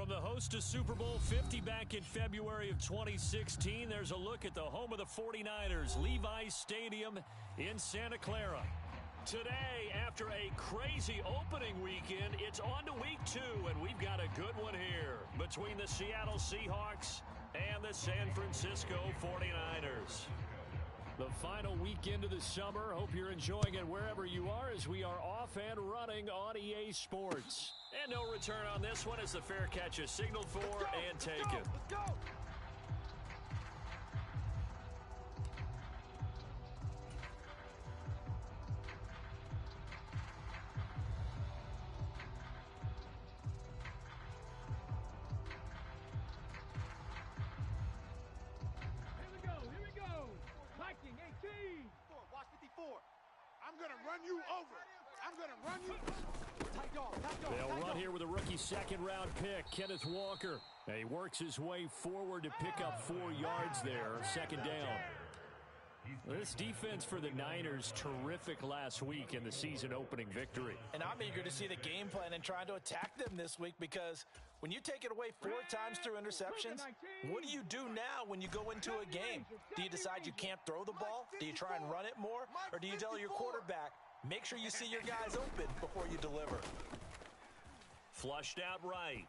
From the host to Super Bowl 50 back in February of 2016, there's a look at the home of the 49ers, Levi's Stadium in Santa Clara. Today, after a crazy opening weekend, it's on to week 2, and we've got a good one here between the Seattle Seahawks and the San Francisco 49ers. The final weekend of the summer. Hope you're enjoying it wherever you are as we are off and running on EA Sports. And no return on this one as the fair catch is signaled for and taken. Let's go! Here we go. Viking 18. Watch 54. I'm going to run you over. I'm going to run you. Tight dog. They'll run here with a rookie second-round pick, Kenneth Walker. And he works his way forward to pick up 4 yards there, second down. This defense for the Niners, terrific last week in the season-opening victory. And I'm eager to see the game plan and trying to attack them this week because when you take it away 4 times through interceptions, what do you do now when you go into a game? Do you decide you can't throw the ball? Do you try and run it more? Or do you tell your quarterback, make sure you see your guys open before you deliver? Flushed out right.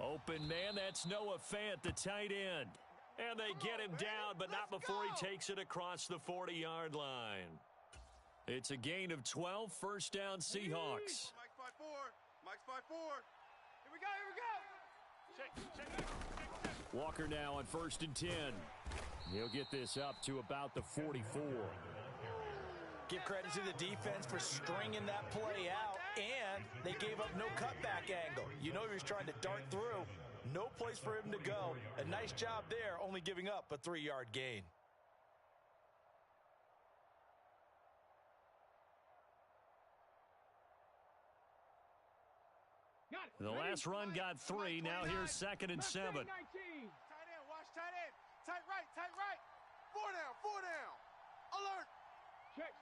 Open man, that's Noah Fant, the tight end. And they get him down, but not before he takes it across the 40-yard line. It's a gain of 12, first down Seahawks. Mike's 5-4. Mike's 5-4. Here we go. Check. Walker now on 1st and 10. He'll get this up to about the 44. Give credit to the defense for stringing that play out, and they gave up no cutback angle. You know he was trying to dart through. No place for him to go. A nice job there, only giving up a 3-yard gain. The last run got 3. Now here's 2nd and 7. Tight end. Watch tight end. Tight right. 4 down. Alert.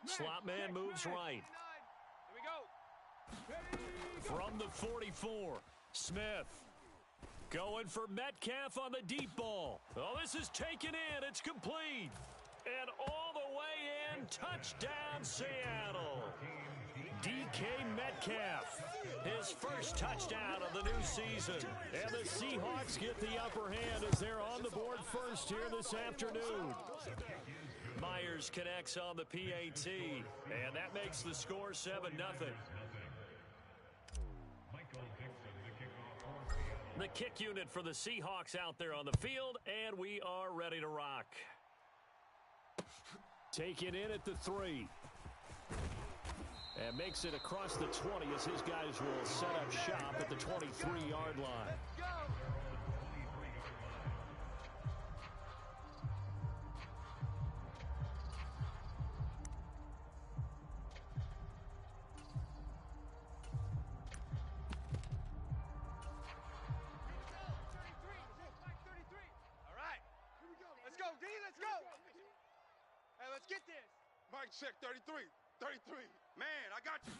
Slot man moves right. Here we go. From the 44, Smith. Going for Metcalf on the deep ball. Oh, this is taken in. It's complete. And all the way in. Touchdown, Seattle. DK Metcalf. His first touchdown of the new season. And the Seahawks get the upper hand as they're on the board first here this afternoon. Myers connects on the PAT. And that makes the score 7-0. The kick unit for the Seahawks out there on the field, and we are ready to rock. Taken in at the 3. And makes it across the 20 as his guys will set up shop at the 23-yard line. Let's go. Hey, let's get this. Mike, check 33. Man, I got you.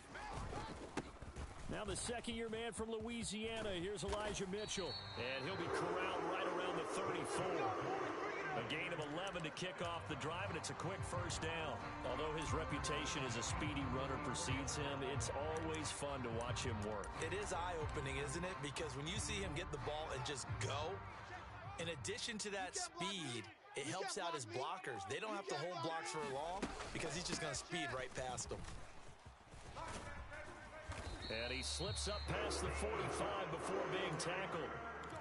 Now the second-year man from Louisiana. Here's Elijah Mitchell. And he'll be corralled right around the 34. A gain of 11 to kick off the drive, and it's a quick first down. Although his reputation as a speedy runner precedes him, it's always fun to watch him work. It is eye-opening, isn't it? Because when you see him get the ball and just go, in addition to that speed, it helps out his blockers. They don't have to hold blocks for long because he's just going to speed right past them. And he slips up past the 45 before being tackled.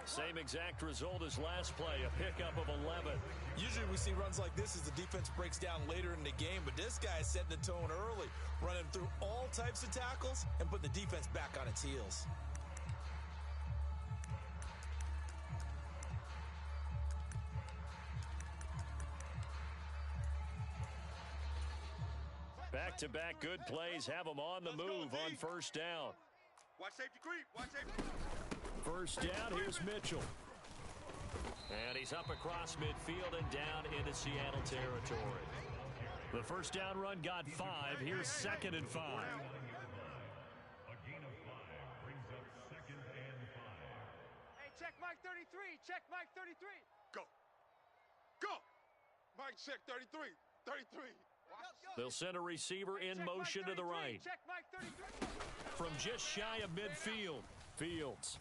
Same exact result as last play, a pickup of 11. Usually we see runs like this as the defense breaks down later in the game, but this guy is setting the tone early, running through all types of tackles and putting the defense back on its heels. Back-to-back good plays have them on the move on first down. Watch safety creep. Watch safety. First down, here's Mitchell. And he's up across midfield and down into Seattle territory. The first down run got 5. Here's 2nd and 5. A gain of 5 brings up 2nd and 5. Mike check 33. 33. They'll send a receiver in motion to the right. Check Mike 33. From just shy of midfield, Fields.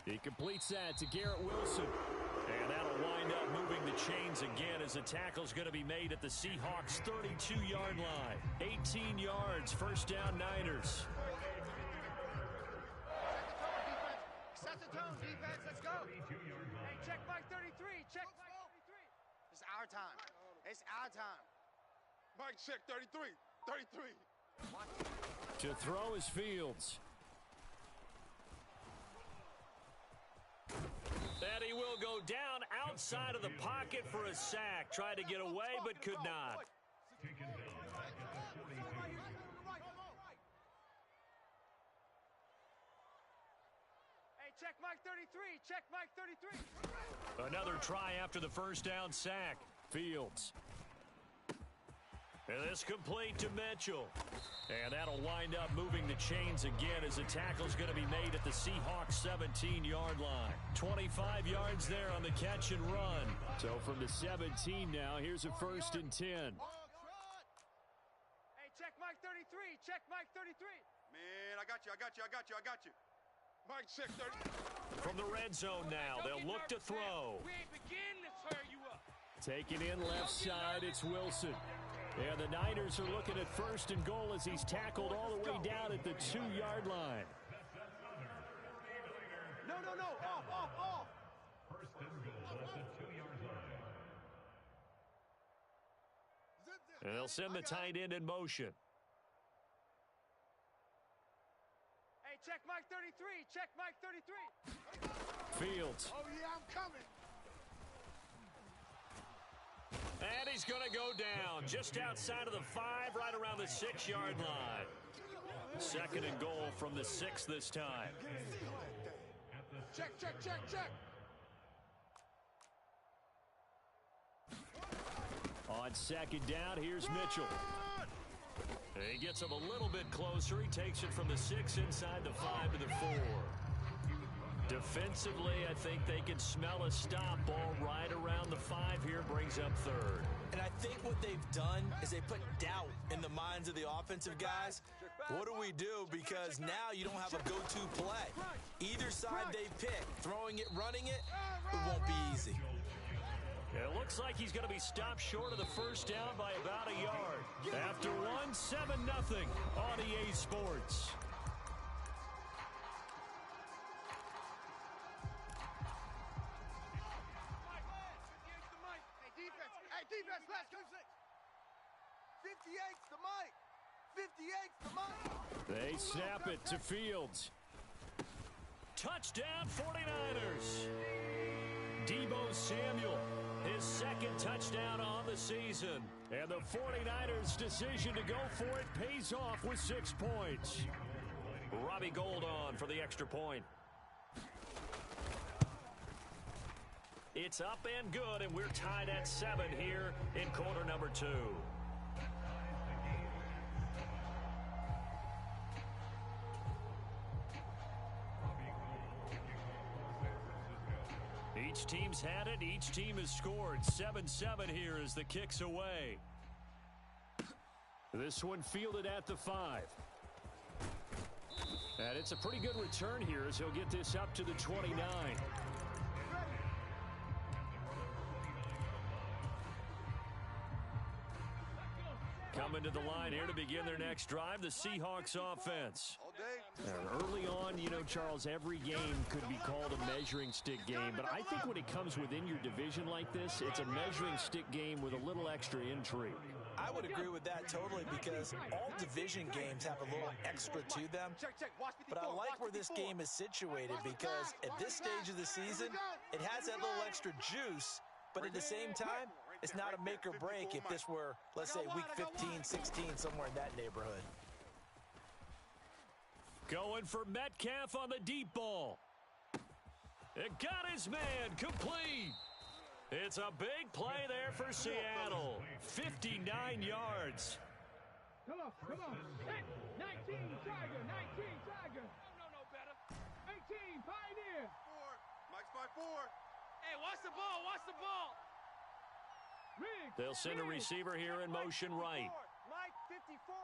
He completes that to Garrett Wilson. And that'll wind up moving the chains again as the tackle's going to be made at the Seahawks' 32-yard line. 18 yards, first down Niners. Set the tone, defense. Let's go. Hey, check Mike 33. Check Mike 33. It's our time. It's our time. Mike check 33. 33. To throw is Fields. And he will go down outside of the pocket for a sack. Tried to get away, but could not. Hey, check Mike 33. Check Mike 33. Another try after the first down sack. Fields. And this complete to Mitchell. And that'll wind up moving the chains again as the tackle's going to be made at the Seahawks' 17-yard line. 25 yards there on the catch and run. So from the 17 now, here's a 1st and 10. Hey, check Mike 33. Check Mike 33. Man, I got you. Mike check 30. From the red zone now, they'll look to throw. We ain't begin to tear you up. Taking in left side, it's Wilson. And the Niners are looking at 1st and goal as he's tackled all the way down at the 2-yard line. No. Off. First and goal at the 2-yard line. And they'll send the tight end in motion. Hey, check Mike 33. Check Mike 33. Fields. Oh, yeah, I'm coming. And he's going to go down just outside of the 5, right around the 6-yard line. 2nd and goal from the 6 this time. Check. On 2nd down, here's Mitchell. He gets him a little bit closer. He takes it from the 6 inside the 5 to the 4. Defensively, I think they can smell a stop ball right around the 5 here, brings up 3rd. And I think what they've done is they put doubt in the minds of the offensive guys. What do we do? Because now you don't have a go-to play. Either side they pick, throwing it, running it, it won't be easy. It looks like he's going to be stopped short of the first down by about a yard. After 7-0 on EA Sports. Defense, let's go. 58's the mic. 58's the mic. They snap it to Fields. Touchdown 49ers. Deebo Samuel, his 2nd touchdown on the season. And the 49ers' decision to go for it pays off with 6 points. Robbie Gould on for the extra point. It's up and good, and we're tied at 7 here in quarter number 2. Each team's had it. Each team has scored. 7-7 here as the kick's away. This one fielded at the 5. And it's a pretty good return here as he'll get this up to the 29. Coming to the line here to begin their next drive, the Seahawks offense. And early on, Charles, every game could be called a measuring stick game, but I think when it comes within your division like this, it's a measuring stick game with a little extra intrigue. I would agree with that totally because all division games have a little extra to them. But I like where this game is situated because at this stage of the season, it has that little extra juice, but at the same time, it's not a make or break if this were, let's say, week 15, 16, somewhere in that neighborhood. Going for Metcalf on the deep ball. It got his man complete. It's a big play there for Seattle. 59 yards. Come on. Hey, 19, Tiger. No better. 18, Pioneer. 4. Mike's by 4. Hey, watch the ball. They'll send a receiver here in motion right. Mike, 54.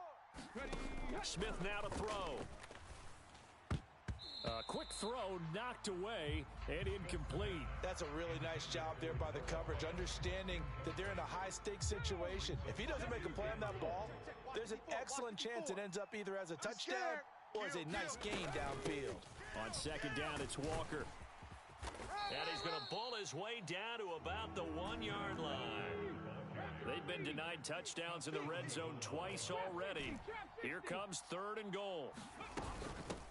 Smith now to throw. A quick throw knocked away and incomplete. That's a really nice job there by the coverage, understanding that they're in a high-stakes situation. If he doesn't make a play on that ball, there's an excellent chance it ends up either as a touchdown or as a nice gain downfield. On second down, it's Walker. And he's going to bull his way down to about the 1-yard line. They've been denied touchdowns in the red zone twice already. Here comes 3rd and goal.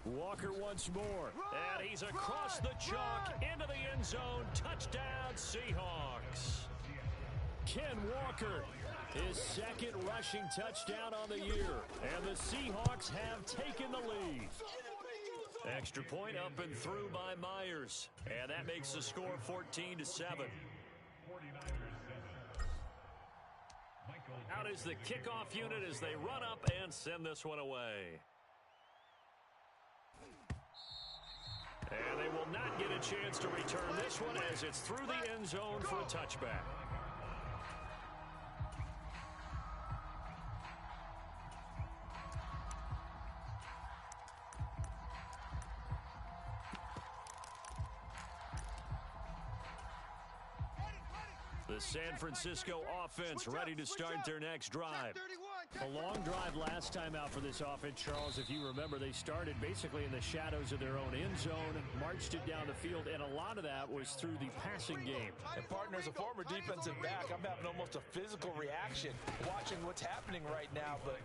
Walker once more, and he's across the chalk into the end zone. Touchdown, Seahawks. Ken Walker, his 2nd rushing touchdown on the year, and the Seahawks have taken the lead. Extra point up and through by Myers, and that makes the score 14-7. Out is the kickoff unit as they run up and send this one away. And they will not get a chance to return this one as it's through the end zone for a touchback. The San Francisco offense ready to start their next drive. A long drive last time out for this offense, Charles. If you remember, they started basically in the shadows of their own end zone, marched it down the field, and a lot of that was through the passing game. And partner, as a former defensive back, I'm having almost a physical reaction watching what's happening right now. But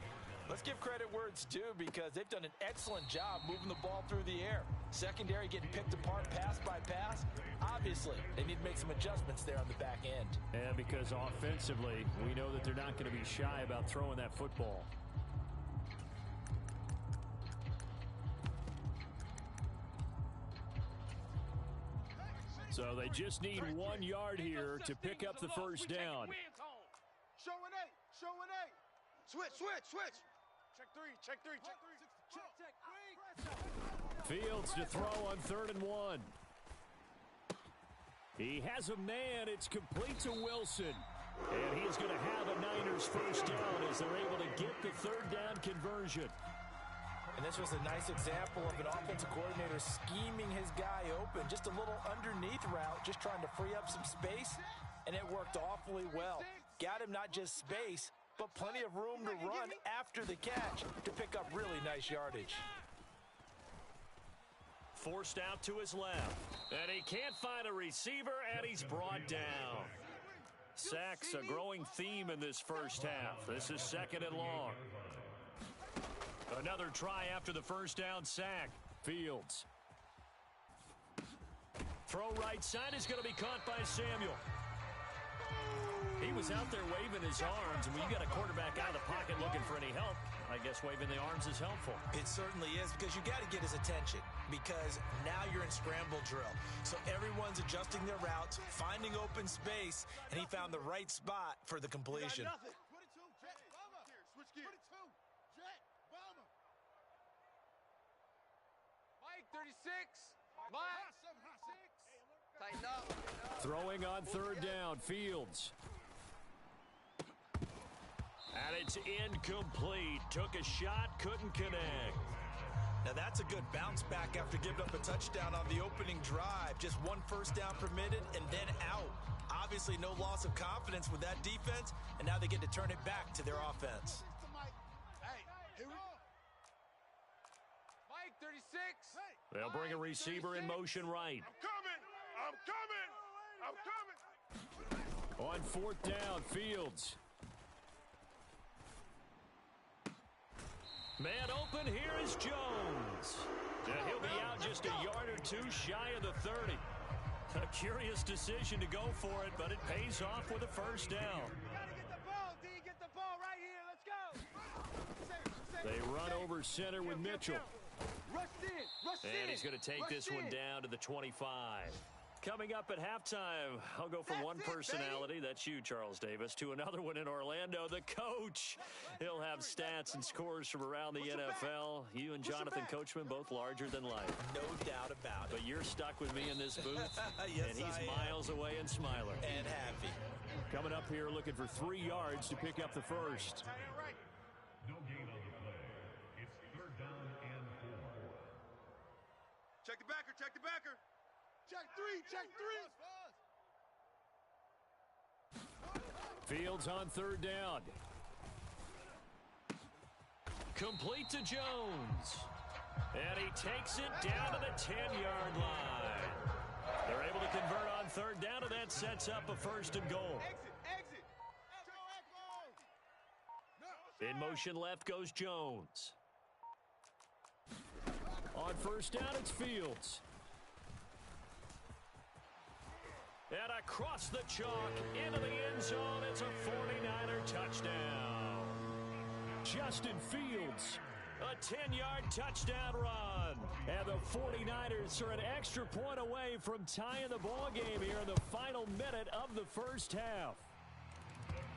let's give credit where it's due, because they've done an excellent job moving the ball through the air. Secondary getting picked apart pass by pass. Obviously, they need to make some adjustments there on the back end. And because offensively, we know that they're not going to be shy about throwing that football. So they just need 1 yard here to pick up the first down. Show an 8. Show an 8. Switch. Check three. Fields to throw on 3rd and 1. He has a man. It's complete to Wilson. And he's going to have a Niners first down as they're able to get the 3rd down conversion. And this was a nice example of an offensive coordinator scheming his guy open. Just a little underneath route, just trying to free up some space. And it worked awfully well. Got him not just space, but plenty of room to run after the catch to pick up really nice yardage. Forced out to his left. And he can't find a receiver, and he's brought down. Sacks a growing theme in this first half. This is 2nd and long. Another try after the first down sack. Fields. Throw right side is going to be caught by Samuel. He was out there waving his arms, and when you got a quarterback out of the pocket looking for any help, I guess waving the arms is helpful. It certainly is, because you got to get his attention, because now you're in scramble drill. So everyone's adjusting their routes, finding open space, and he found the right spot for the completion. Switch gear. Jet, bomber. Mike, 36. Mike. Tighten up. Throwing on 3rd down, Fields. And it's incomplete. Took a shot, couldn't connect. Now that's a good bounce back after giving up a touchdown on the opening drive. Just 1 first down permitted and then out. Obviously no loss of confidence with that defense, and now they get to turn it back to their offense. Hey, here we go. Mike, 36. They'll bring a receiver in motion right. I'm coming. On 4th down, Fields. Man open, here is Jones. And he'll be out just a yard or two shy of the 30. A curious decision to go for it, but it pays off with a first down. Gotta get the ball, D. Get the ball right here. Let's go. They run over center with Mitchell. Rush in. And he's going to take this one down to the 25. Coming up at halftime, I'll go from one personality, that's you, Charles Davis, to another one in Orlando, the coach. He'll have stats and scores from around the NFL. You and Jonathan Coachman, both larger than life. No doubt about it. But you're stuck with me in this booth, Yes, and he's I am. miles away and smiling. And happy. Coming up here looking for 3 yards to pick up the first. No gain on the play. It's third down and 4. Check the backer, check the backer. Check three, check three. Fields on third down. Complete to Jones. And he takes it down to the 10-yard line. They're able to convert on third down, and that sets up a first and goal. Exit. In motion left goes Jones. On first down, it's Fields. And across the chalk into the end zone, it's a 49er touchdown. Justin Fields, a 10-yard touchdown run. And the 49ers are an extra point away from tying the ball game here in the final minute of the first half.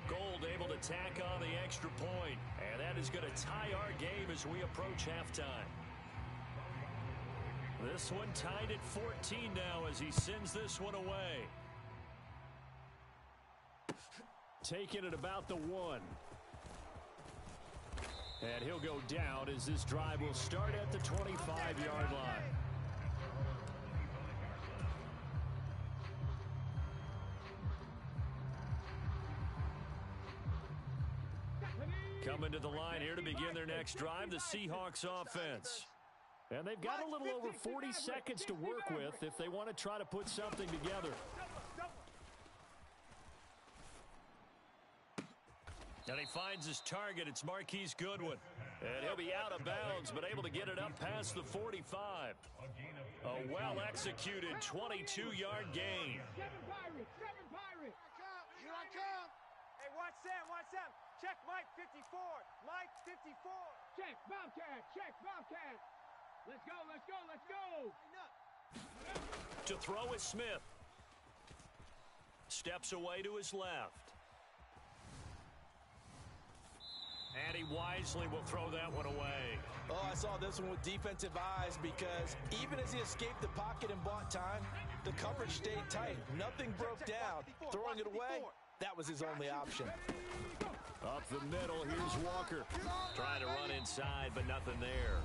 Gold able to tack on the extra point, and that is going to tie our game as we approach halftime. This one tied at 14 now as he sends this one away. Taking it about the 1. And he'll go down as this drive will start at the 25-yard line. Coming to the line here to begin their next drive, the Seahawks offense. And they've got a little over 40 seconds to work with if they want to try to put something together. And he finds his target. It's Marquise Goodwin. And he'll be out of bounds, but able to get it up past the 45. A well-executed 22-yard gain. Seven Pirates. Here I come. Hey, watch Sam. Check Mike 54. Mike 54. Check Bobcat. Let's go. To throw is Smith. Steps away to his left. And he wisely will throw that one away. Oh, I saw this one with defensive eyes because even as he escaped the pocket and bought time, the coverage stayed tight. Nothing broke down. Throwing it away, that was his only option. Up the middle, here's Walker. Trying to run inside, but nothing there.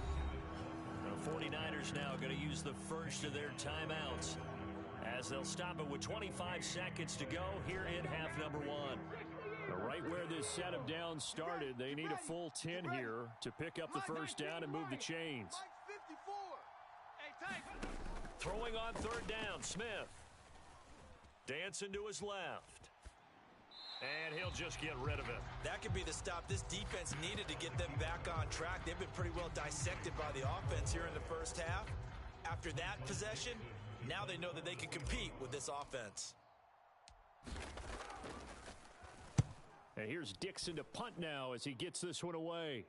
The 49ers now going to use the first of their timeouts as they'll stop it with 25 seconds to go here in half number 1. Right where this set of downs started, they need a full 10 here to pick up the first down and move the chains. Throwing on third down, Smith. Dancing to his left. And he'll just get rid of it. That could be the stop this defense needed to get them back on track. They've been pretty well dissected by the offense here in the first half. After that possession, now they know that they can compete with this offense. And here's Dixon to punt now as he gets this one away.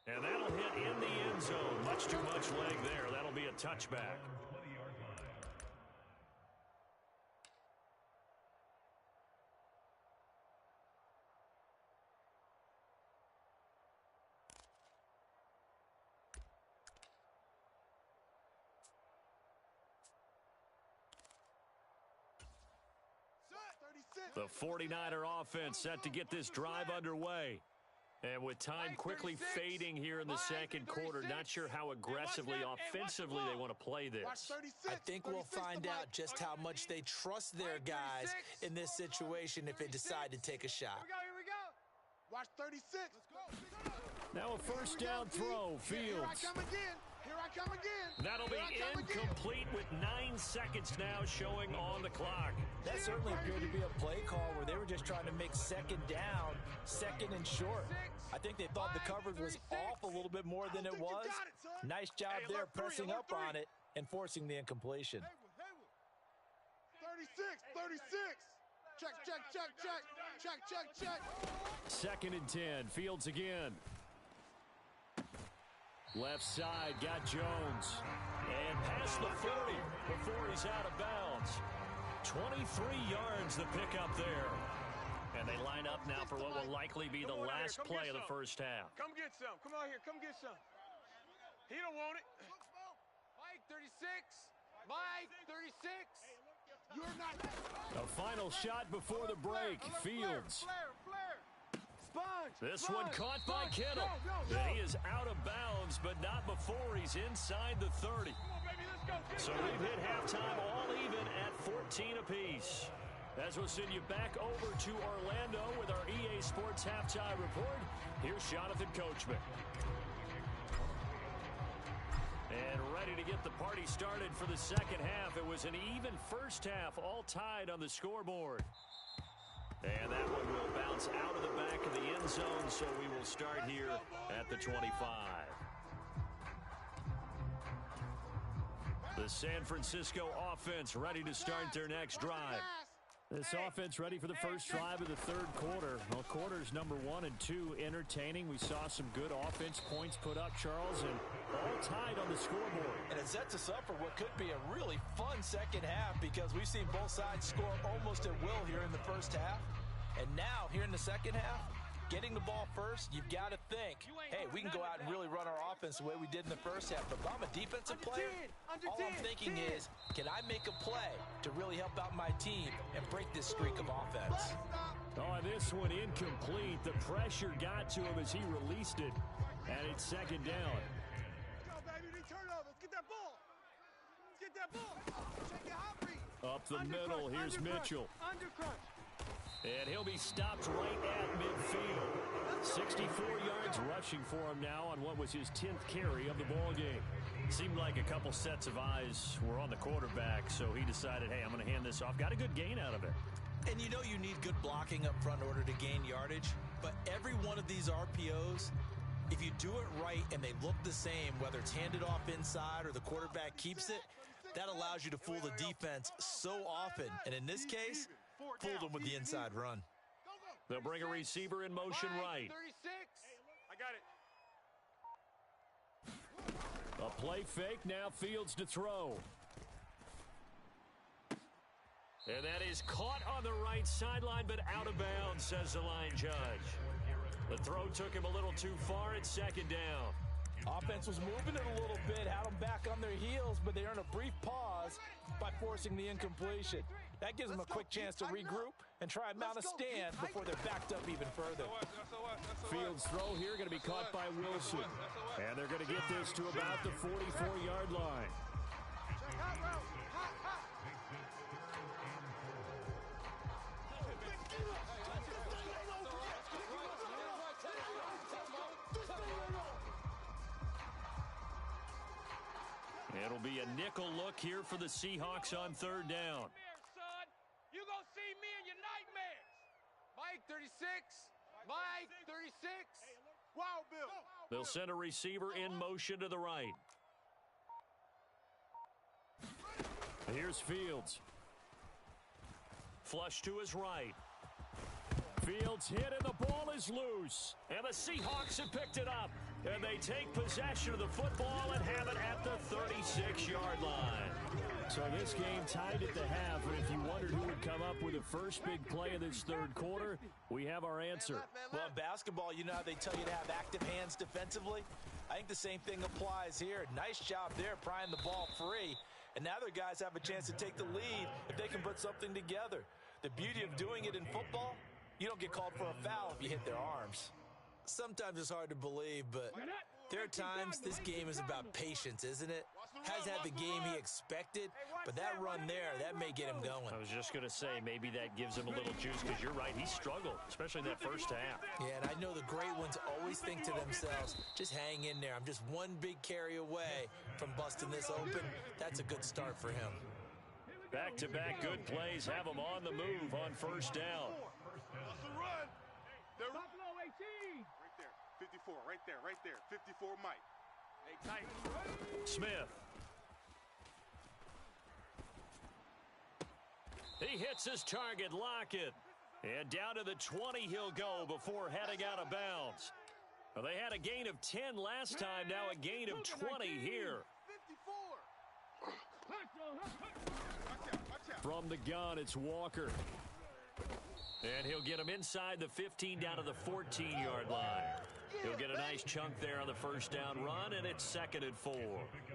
And that'll hit in the end zone. Much too much leg there. That'll be a touchback. The 49er offense set to get this drive underway. And with time quickly fading here in the second quarter, not sure how aggressively, offensively they want to play this. I think we'll find out just how much they trust their guys in this situation if they decide to take a shot. Here we go. Watch 36. Now a first down throw, Fields. Here I come again. That'll be incomplete with 9 seconds now showing on the clock. That certainly appeared to be a play call where they were just trying to make second down, second and short. I think they thought the coverage was off a little bit more than it was. Nice job there pressing up on it and forcing the incompletion. 36. Check. Second and 10, Fields again. Left side, got Jones. And past the 40 before he's out of bounds. 23 yards the pickup there. And they line up now for what will likely be the last play of the first half. Come get some. Come out here. Come get some. He don't want it. Mike 36. Mike 36. You're not. A final shot before the break. Fields. This one caught by Kittle. And he is out of bounds, but not before he's inside the 30. So we've hit halftime all even at 14 apiece. As we'll send you back over to Orlando with our EA Sports Halftime Report, here's Jonathan Coachman. And ready to get the party started for the second half. It was an even first half, all tied on the scoreboard. And that one will bounce out of the back of the end zone, so we will start here at the 25. The San Francisco offense ready to start their next drive. This offense ready for the first drive of the third quarter. Well, quarters number 1 and 2 entertaining. We saw some good offense points put up, Charles, and all tied on the scoreboard. And it sets us up for what could be a really fun second half because we've seen both sides score almost at will here in the first half. And now, here in the second half, getting the ball first, you've got to think, hey, we can go out and really run our offense the way we did in the first half. But if I'm a defensive player, all I'm thinking is, can I make a play to really help out my team and break this streak of offense? Oh, this one incomplete. The pressure got to him as he released it. And it's second down. Go, baby, we turn over. Let's get that ball. Let's get that ball. Check your hot read. Up the middle, here's Mitchell. Undercrunch. And he'll be stopped right at midfield. 64 yards rushing for him now on what was his 10th carry of the ball game. Seemed like a couple sets of eyes were on the quarterback, so he decided, hey, I'm going to hand this off. Got a good gain out of it. And you know you need good blocking up front in order to gain yardage, but every one of these RPOs, if you do it right and they look the same, whether it's handed off inside or the quarterback keeps it, that allows you to fool the defense so often. And in this case, fooled them with the inside run. They'll bring a receiver in motion right. 36. I got it. A play fake, now Fields to throw. And that is caught on the right sideline, but out of bounds, says the line judge. The throw took him a little too far at second down. Offense was moving it a little bit, had them back on their heels, but they earned a brief pause by forcing the incompletion. That gives them a quick chance to regroup and try and mount a stand before they're backed up even further. Fields throw here going to be caught by Wilson. And they're going to get this to about the 44-yard line. It'll be a nickel look here for the Seahawks on third down. You gonna see me in your nightmares. Mike 36. Mike 36. Wow, Bill. They'll send a receiver in motion to the right. Here's Fields. Flush to his right. Fields hit and the ball is loose. And the Seahawks have picked it up. And they take possession of the football and have it at the 36-yard line. So this game tied at the half, and if you wondered who would come up with the first big play of this third quarter, we have our answer. Well, in basketball, you know how they tell you to have active hands defensively? I think the same thing applies here. Nice job there prying the ball free. And now their guys have a chance to take the lead if they can put something together. The beauty of doing it in football, you don't get called for a foul if you hit their arms. Sometimes it's hard to believe, but there are times this game is about patience, isn't it? Has had the game he expected, but that run there, that may get him going. I was just going to say, maybe that gives him a little juice, because you're right, he struggled, especially in that first half. Yeah, and I know the great ones always think to themselves, just hang in there. I'm just one big carry away from busting this open. That's a good start for him. Back-to-back good plays have him on the move on first down. Buffalo 18. Right there. 54, Mike. Hey, tight. Smith. He hits his target, Lockett. And down to the 20 he'll go before heading out of bounds. Well, they had a gain of 10 last time, now a gain of 20 here. 54. From the gun, it's Walker. And he'll get him inside the 15 down to the 14-yard line. He'll get a nice chunk there on the first down run, and it's 2nd and 4.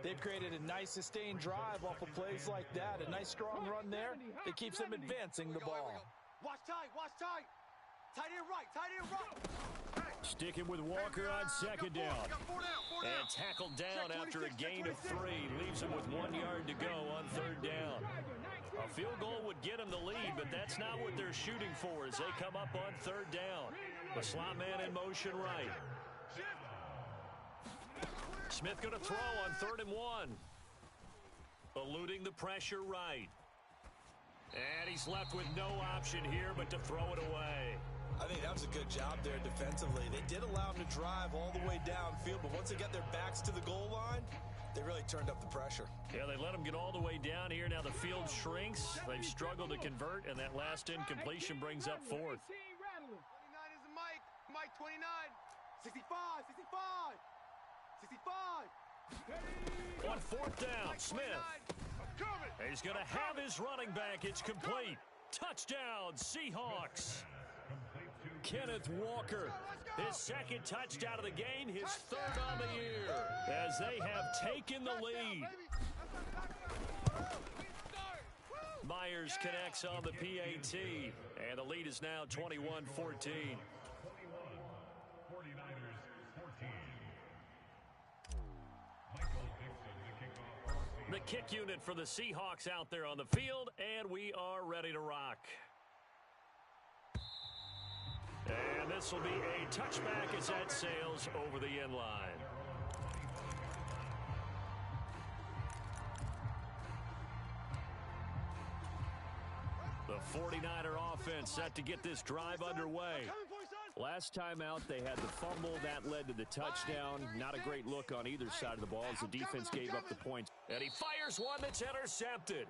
They've created a nice sustained drive off of plays like that. A nice strong run there that keeps them advancing the ball. Watch tight, watch tight. Tight end right, tight end right. Sticking with Walker on 2nd down. And tackled down after a gain of 3. Leaves him with 1 yard to go on 3rd down. A field goal would get him the lead, but that's not what they're shooting for as they come up on 3rd down. The slot man in motion right. Smith going to throw on 3rd and 1. Eluding the pressure right. And he's left with no option here but to throw it away. I think that was a good job there defensively. They did allow him to drive all the way downfield, but once they got their backs to the goal line, they really turned up the pressure. Yeah, they let him get all the way down here. Now the field shrinks. They've struggled to convert, and that last incompletion brings up 4th. 29 is the Mike. Mike 29. 65, 65. 65. On 4th down, Smith. He's going to have his running back. It's complete. Touchdown, Seahawks. Kenneth Walker, his 2nd touchdown of the game, his 3rd on the year, as they have taken the lead. Myers connects on the PAT, and the lead is now 21-14. The kick unit for the Seahawks out there on the field, and we are ready to rock. And this will be a touchback as that sails over the end line. The 49er offense set to get this drive underway. Last time out, they had the fumble. That led to the touchdown. Not a great look on either side of the ball as the defense gave up the points. And he fires one that's intercepted.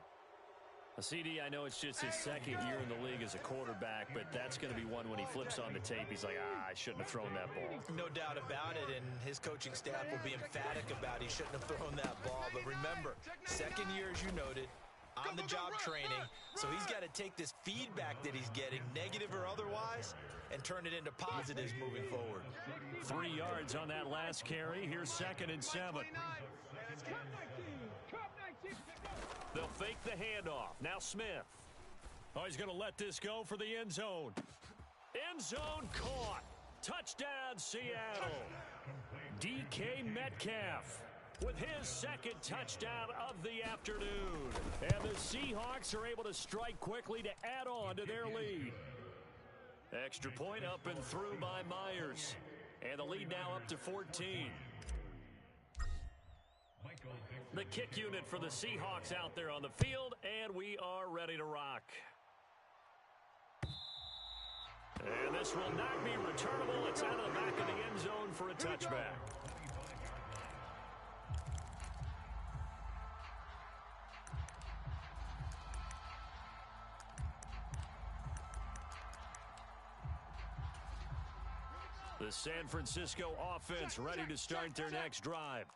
CD, I know it's just his 2nd year in the league as a quarterback, but that's going to be one when he flips on the tape. He's like, I shouldn't have thrown that ball. No doubt about it, and his coaching staff will be emphatic about he shouldn't have thrown that ball. But remember, 2nd year, as you noted, on-the-job training, so he's got to take this feedback that he's getting, negative or otherwise, and turn it into positives moving forward. 3 yards on that last carry. Here's 2nd and 7. They'll fake the handoff. Now Smith. Oh, he's going to let this go for the end zone. End zone caught. Touchdown, Seattle. DK Metcalf with his 2nd touchdown of the afternoon. And the Seahawks are able to strike quickly to add on to their lead. Extra point up and through by Myers. And the lead now up to 14. The kick unit for the Seahawks out there on the field, and we are ready to rock. And this will not be returnable. It's out of the back of the end zone for a touchback. The San Francisco offense ready to start their next drive.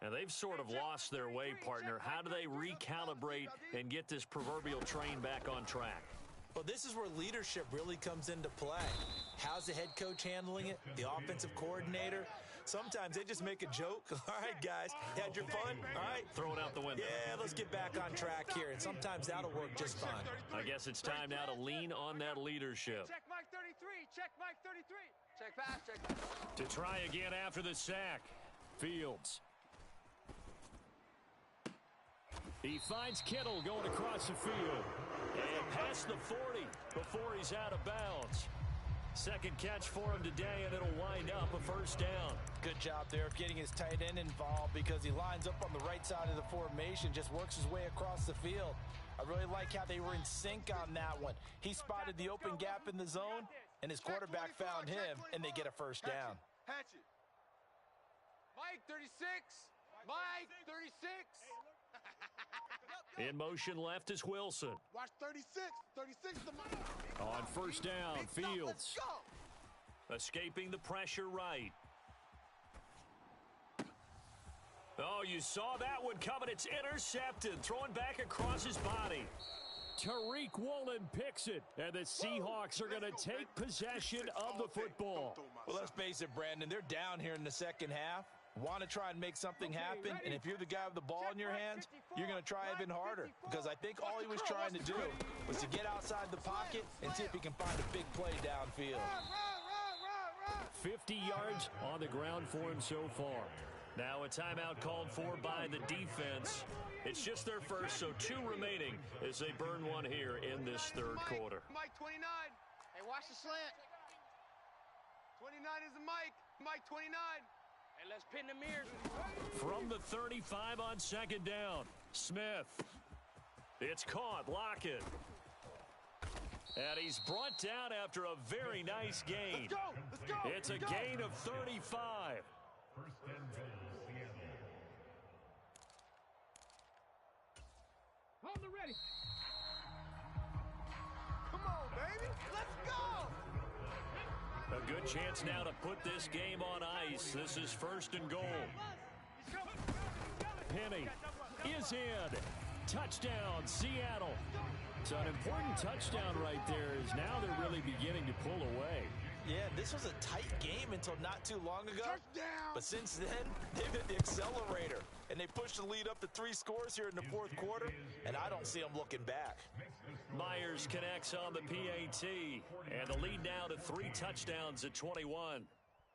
And they've sort of lost their way, partner. How do they recalibrate and get this proverbial train back on track? Well, this is where leadership really comes into play. How's the head coach handling it? The offensive coordinator? Sometimes they just make a joke. All right, guys, had your fun? All right. Throw it out the window. Yeah, let's get back on track here. And sometimes that'll work just fine. I guess it's time now to lean on that leadership. Check Mike 33. Check Mike 33. Check pass. Check pass. To try again after the sack. Fields. He finds Kittle going across the field. And past the 40 before he's out of bounds. 2nd catch for him today, and it'll wind up a 1st down. Good job there of getting his tight end involved because he lines up on the right side of the formation, just works his way across the field. I really like how they were in sync on that one. He spotted the open gap in the zone, and his quarterback found him, and they get a 1st down. Hatch it. Mike 36. Mike 36. In motion left is Wilson. Watch 36. 36 the Mike. On 1st down, Fields. Escaping the pressure right. Oh, you saw that one coming. It's intercepted. Throwing back across his body. Tariq Woolen picks it, and the Seahawks are going to take possession of the football. Well, let's face it, Brandon, they're down here in the second half. Want to try and make something happen, and if you're the guy with the ball in your hands, you're going to try even harder, because I think all he was trying to do was to get outside the pocket and see if he can find a big play downfield. 50 yards on the ground for him so far. Now a timeout called for by the defense. It's just their first, so 2 remaining as they burn one here in this third quarter. Mike 29. Hey, watch the slant. 29 is the Mike. Mike 29. Hey, let's pin the mirrors. From the 35 on second down, Smith. It's caught. Lockett. And he's brought down after a very nice gain. Let's go. Let's go. It's a gain of 35. First and goal, Seattle. Hold it ready. Come on, baby. Let's go. A good chance now to put this game on ice. This is first and goal. Penny is in. Touchdown, Seattle. So an important touchdown right there is now they're really beginning to pull away. Yeah, this was a tight game until not too long ago. Touchdown. But since then, they've hit the accelerator. And they pushed the lead up to 3 scores here in the fourth quarter. And I don't see them looking back. Myers connects on the PAT. And the lead now to 3 touchdowns at 21.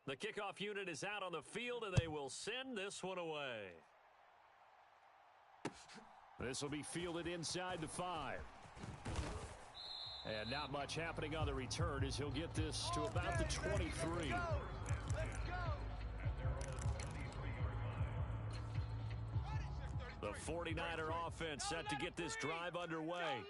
The kickoff unit is out on the field, and they will send this one away. This will be fielded inside the 5. And not much happening on the return as he'll get this to about the 23. Let's go. The 49er offense set to get this drive underway.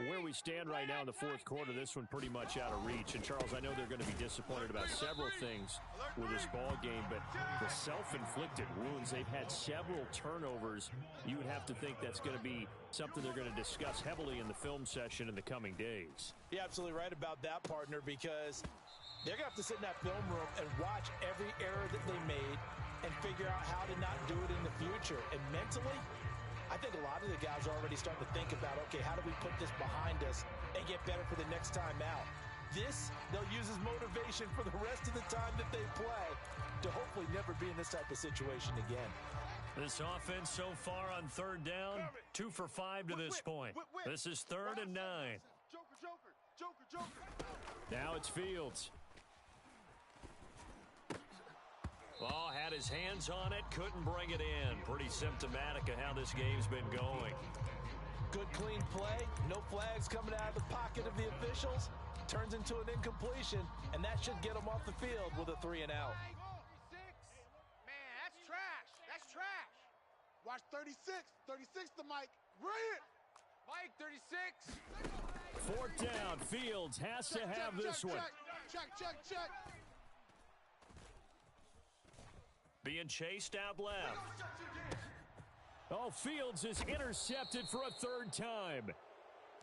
Where we stand right now in the fourth quarter, this one pretty much out of reach. And, Charles, I know they're going to be disappointed about several things with this ball game, but the self-inflicted wounds, they've had several turnovers. You would have to think that's going to be something they're going to discuss heavily in the film session in the coming days. You're absolutely right about that, partner, because they're going to have to sit in that film room and watch every error that they made and figure out how to not do it in the future. And mentally, I think a lot of the guys are already starting to think about, okay, how do we put this behind us and get better for the next time out? This, they'll use as motivation for the rest of the time that they play to hopefully never be in this type of situation again. This offense so far on third down, 2 for 5 to this point. This is 3rd and 9. Joker. Now it's Fields. Ball had his hands on it, couldn't bring it in. Pretty symptomatic of how this game's been going. Good, clean play. No flags coming out of the pocket of the officials. Turns into an incompletion, and that should get them off the field with a 3 and out. Man, that's trash. That's trash. Watch 36. 36 to Mike. Brilliant. Mike, 36. 4th down. Fields has to have this one. Check. Being chased out left. Oh, Fields is intercepted for a 3rd time.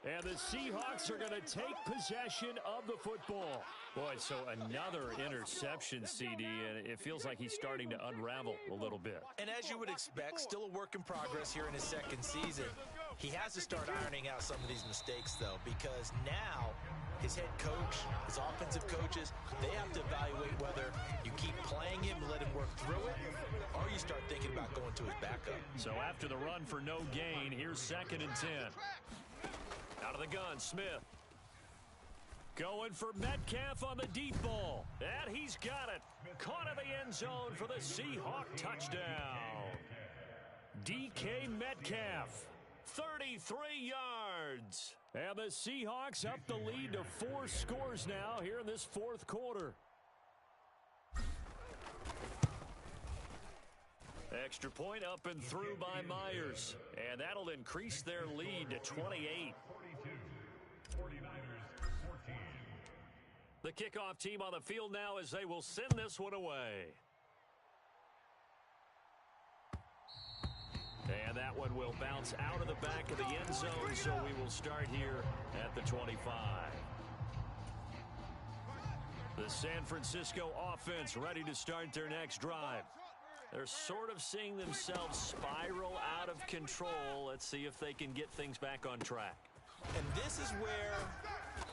And the Seahawks are going to take possession of the football. Boy, so another interception, CD, and it feels like he's starting to unravel a little bit. And as you would expect, still a work in progress here in his second season. He has to start ironing out some of these mistakes, though, because now his head coach, his offensive coaches, they have to evaluate whether you keep playing him and let him work through it, or you start thinking about going to his backup. So after the run for no gain, here's 2nd and 10. Out of the gun, Smith. Going for Metcalf on the deep ball. And he's got it. Caught in the end zone for the Seahawk touchdown. DK Metcalf, 33 yards. And the Seahawks up the lead to 4 scores now here in this fourth quarter. Extra point up and through by Myers. And that'll increase their lead to 28. 49ers 14. The kickoff team on the field now as they will send this one away. And that one will bounce out of the back of the end zone, so we will start here at the 25. The San Francisco offense ready to start their next drive. They're sort of seeing themselves spiral out of control. Let's see if they can get things back on track. And this is where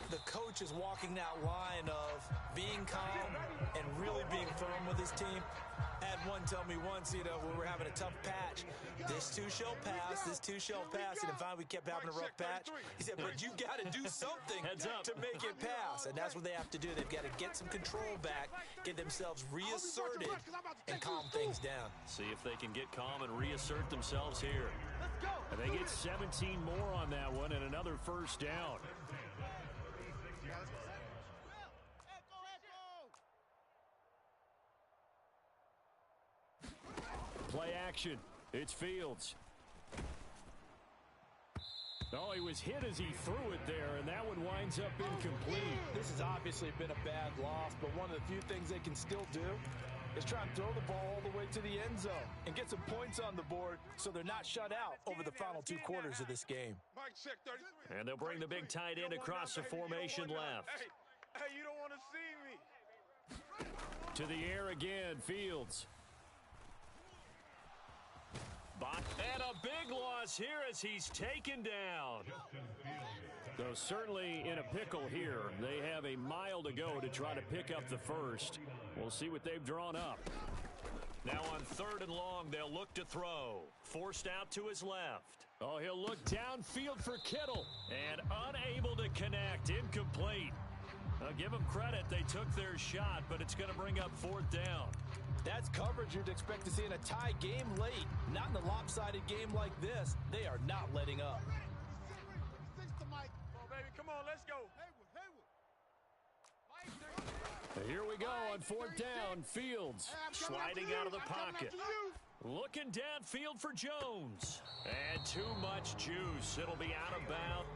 the coach is walking that line of being calm and really being firm with his team. I had one tell me once, when we were having a tough patch, this too shall pass, this too shall pass. And finally we kept having a rough patch. He said, but you got to do something to make it pass. And that's what they have to do. They've got to get some control back, get themselves reasserted, and calm things down. See if they can get calm and reassert themselves here. And they get 17 more on that one and another first down. Play action. It's Fields. Oh, he was hit as he threw it there, and that one winds up incomplete. This has obviously been a bad loss, but one of the few things they can still do is try and throw the ball all the way to the end zone and get some points on the board so they're not shut out over the final 2 quarters of this game. And they'll bring the big tight end across the formation left. Hey, you don't want to see me. To the air again, Fields. And a big loss here as he's taken down. Though certainly in a pickle here. They have a mile to go to try to pick up the first. We'll see what they've drawn up. Now on 3rd and long, they'll look to throw. Forced out to his left. Oh, he'll look downfield for Kittle. And unable to connect. Incomplete. I'll give them credit. They took their shot, but it's going to bring up 4th down. That's coverage you'd expect to see in a tie game late. Not in a lopsided game like this. They are not letting up. Come on, baby. Come on, let's go. Here we go on 4th down. Fields sliding out of the pocket. Looking downfield for Jones. And too much juice. It'll be out of bounds.